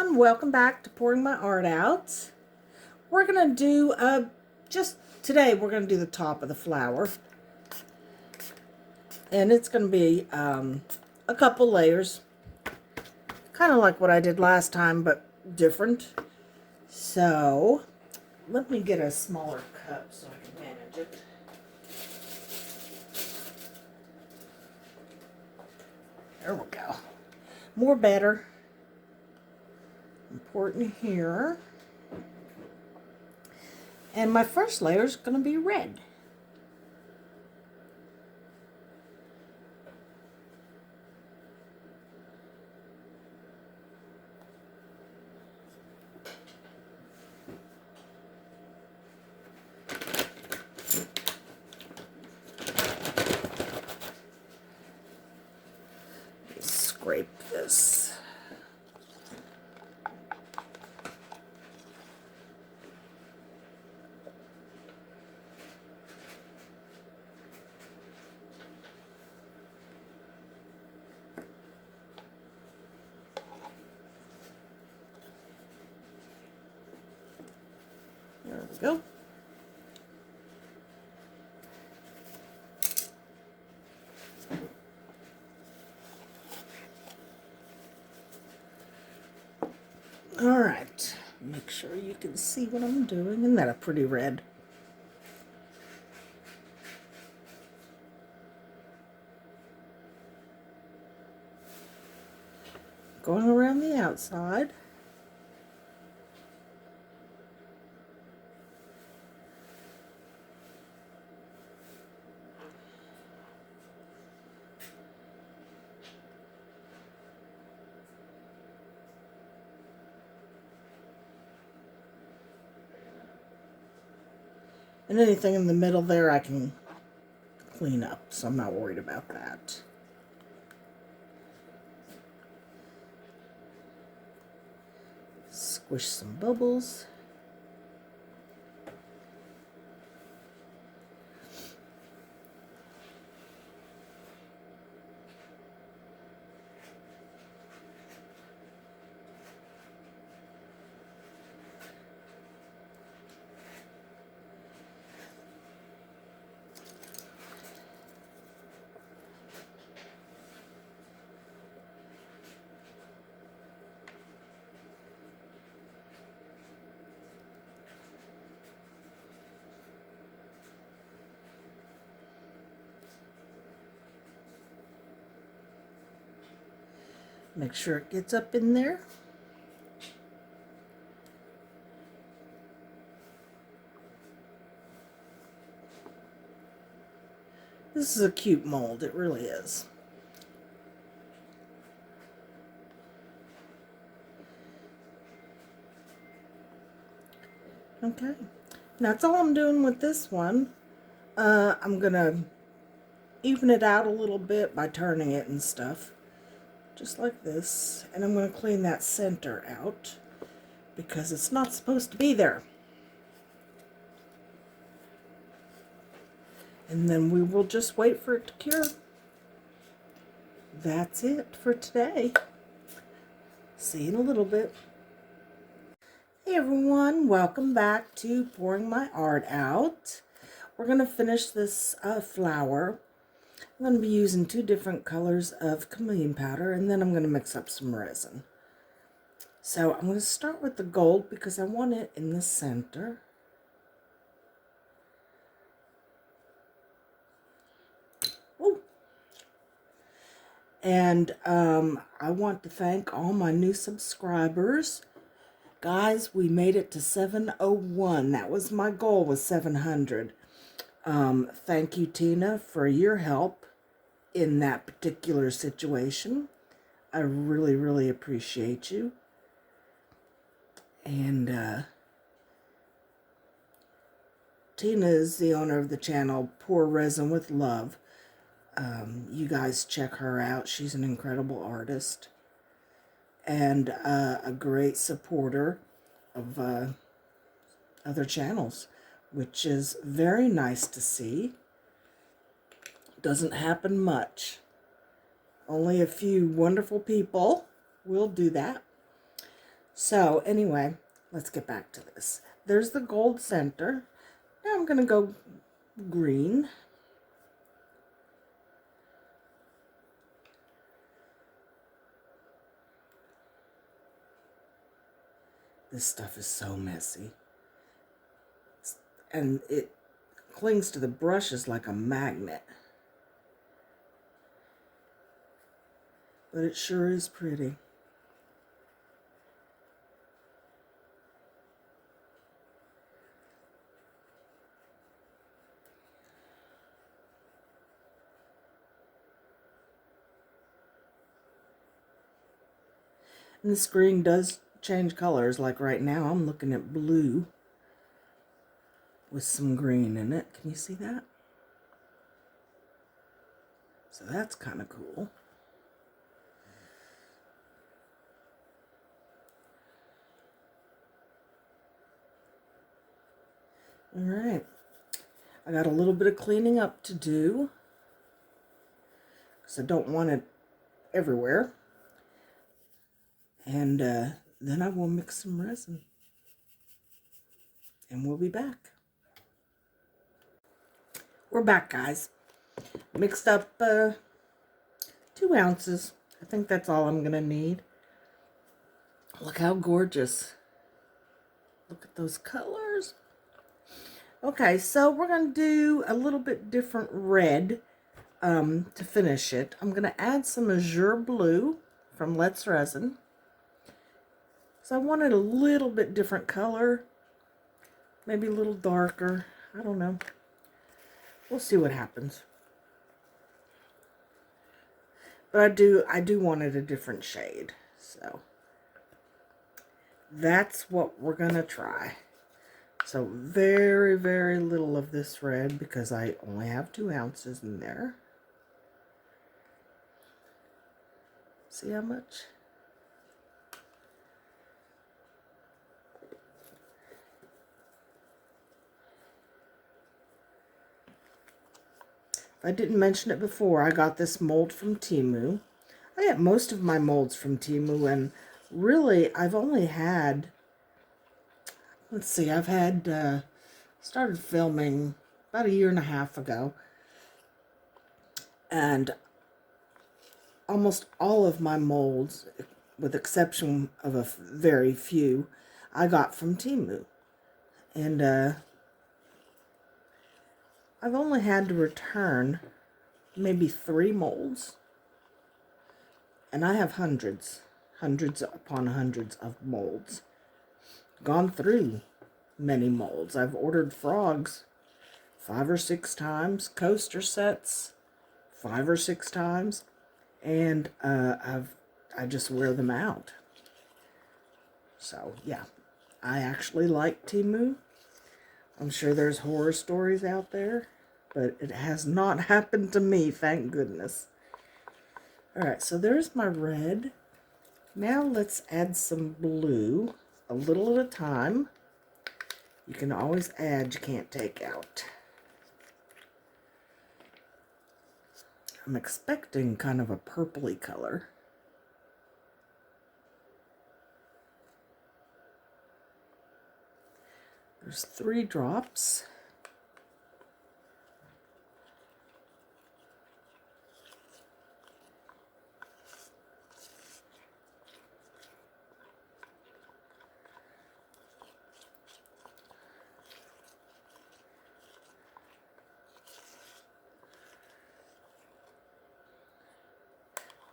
everyone, welcome back to Pouring My Art Out. We're going to do, today we're going to do the top of the flower. And it's going to be a couple layers. Kind of like what I did last time, but different. So, let me get a smaller cup so I can manage it. There we go. More better. Important here. And my first layer is going to be red. Scrape this. There we go. All right, make sure you can see what I'm doing. Isn't that a pretty red? Going around the outside. And anything in the middle there I can clean up, so I'm not worried about that. Squish some bubbles. Make sure it gets up in there. This is a cute mold, it really is. Okay, that's all I'm doing with this one. I'm gonna even it out a little bit by turning it and stuff. Just like this. And I'm going to clean that center out because it's not supposed to be there. And then we will just wait for it to cure. That's it for today. See you in a little bit. Hey everyone, welcome back to Pouring My Art Out. We're going to finish this flower. I'm going to be using 2 different colors of chameleon powder, and then I'm going to mix up some resin. So I'm going to start with the gold because I want it in the center. Ooh. And I want to thank all my new subscribers. Guys, we made it to 701. That was my goal, was 700. Thank you, Tina, for your help in that particular situation. I really, really appreciate you. And Tina is the owner of the channel Pour Resin with Love. You guys check her out. She's an incredible artist and a great supporter of other channels, which is very nice to see. Doesn't happen much. Only a few wonderful people will do that. So anyway, let's get back to this. There's the gold center. Now I'm going to go green. This stuff is so messy. And it clings to the brushes like a magnet. But it sure is pretty. And the screen does change colors. Like right now, I'm looking at blue with some green in it. Can you see that? So that's kind of cool. All right. I got a little bit of cleaning up to do because I don't want it everywhere. And then I will mix some resin. And we'll be back. We're back, guys. Mixed up 2 ounces. I think that's all I'm going to need. Look how gorgeous. Look at those colors. Okay, so we're going to do a little bit different red to finish it. I'm going to add some Azure Blue from Let's Resin. So I wanted a little bit different color. Maybe a little darker. I don't know. We'll see what happens. But I do want it a different shade. So that's what we're going to try. So very, very little of this red because I only have 2 ounces in there. See how much? I didn't mention it before. I got this mold from Temu. I get most of my molds from Temu, and really I've only had, let's see, I've had, started filming about 1.5 years ago, and almost all of my molds, with exception of a very few, I got from Temu. And I've only had to return maybe 3 molds. And I have hundreds upon hundreds of molds. Gone through many molds. I've ordered frogs 5 or 6 times, coaster sets 5 or 6 times, and I just wear them out. So yeah, I actually like Temu. I'm sure there's horror stories out there, but it has not happened to me, thank goodness. Alright, so there's my red. Now let's add some blue, a little at a time. You can always add, you can't take out. I'm expecting kind of a purpley color. There's 3 drops.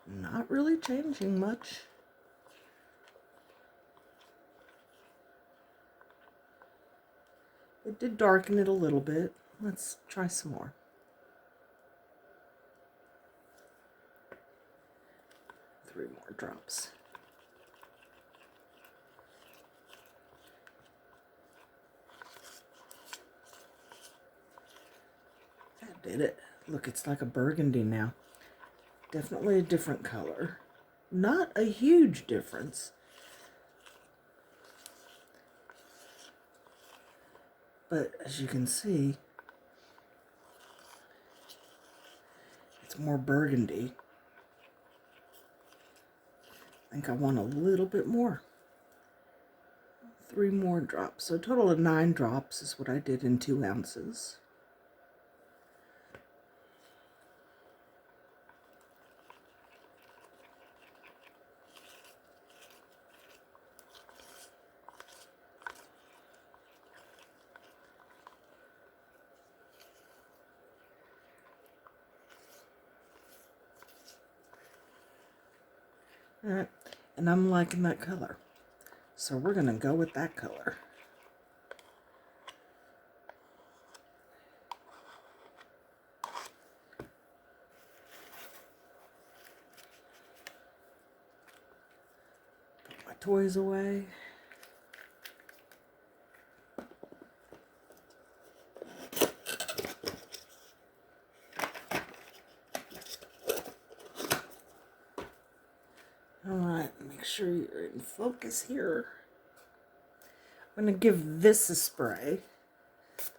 Not really changing much. It did darken it a little bit. Let's try some more. Three more drops. That did it. Look, it's like a burgundy now. Definitely a different color. Not a huge difference. But as you can see, it's more burgundy. I think I want a little bit more. 3 more drops. So a total of 9 drops is what I did in 2 ounces. All right, and I'm liking that color. So we're going to go with that color. Put my toys away. All right, make sure you're in focus here. I'm going to give this a spray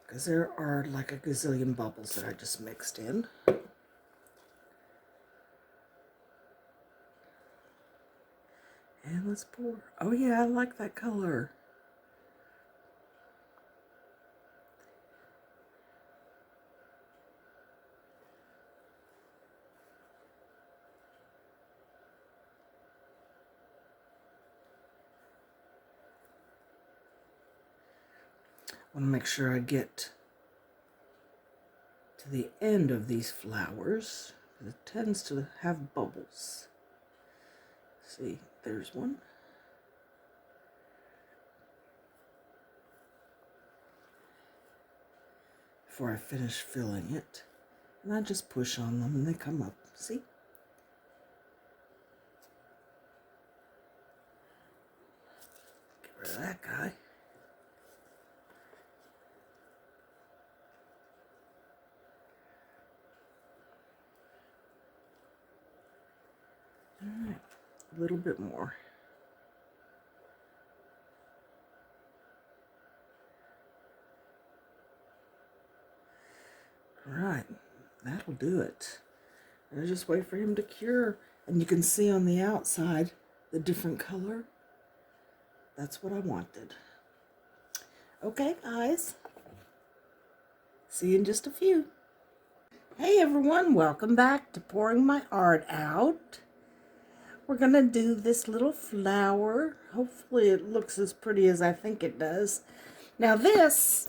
because there are like a gazillion bubbles that I just mixed in. And let's pour. Oh yeah, I like that color. I want to make sure I get to the end of these flowers. It tends to have bubbles. See, there's one. Before I finish filling it. And I just push on them and they come up. See? Get rid of that guy. All right, a little bit more. All right, that'll do it. And I just wait for him to cure. And you can see on the outside the different color. That's what I wanted. Okay, guys. See you in just a few. Hey everyone, welcome back to Pouring My Art Out. We're gonna do this little flower. Hopefully it looks as pretty as I think it does. Now this,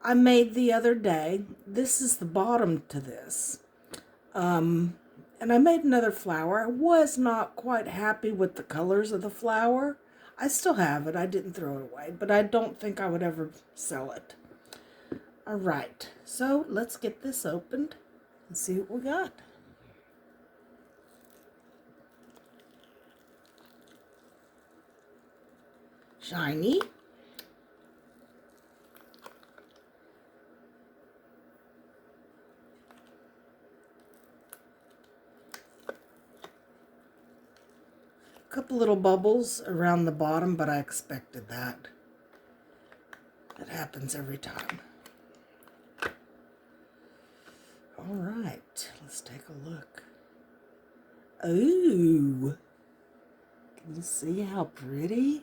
I made the other day. This is the bottom to this. And I made another flower. I was not quite happy with the colors of the flower. I still have it. I didn't throw it away, but I don't think I would ever sell it. All right, so let's get this opened and see what we got. Shiny. A couple little bubbles around the bottom, but I expected that. That happens every time. All right, let's take a look. Ooh, can you see how pretty?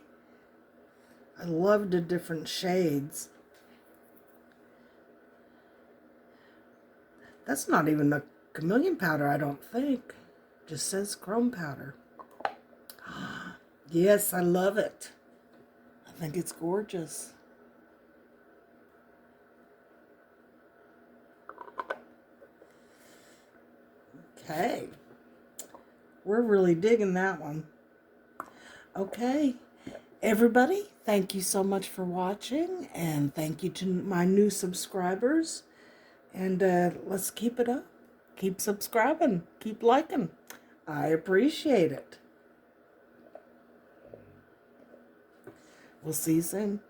I love the different shades. That's not even a chameleon powder, I don't think. Just says chrome powder. Yes, I love it. I think it's gorgeous. Okay. We're really digging that one. Okay. Everybody, thank you so much for watching, and thank you to my new subscribers. And let's keep it up. Keep subscribing. Keep liking. I appreciate it. We'll see you soon.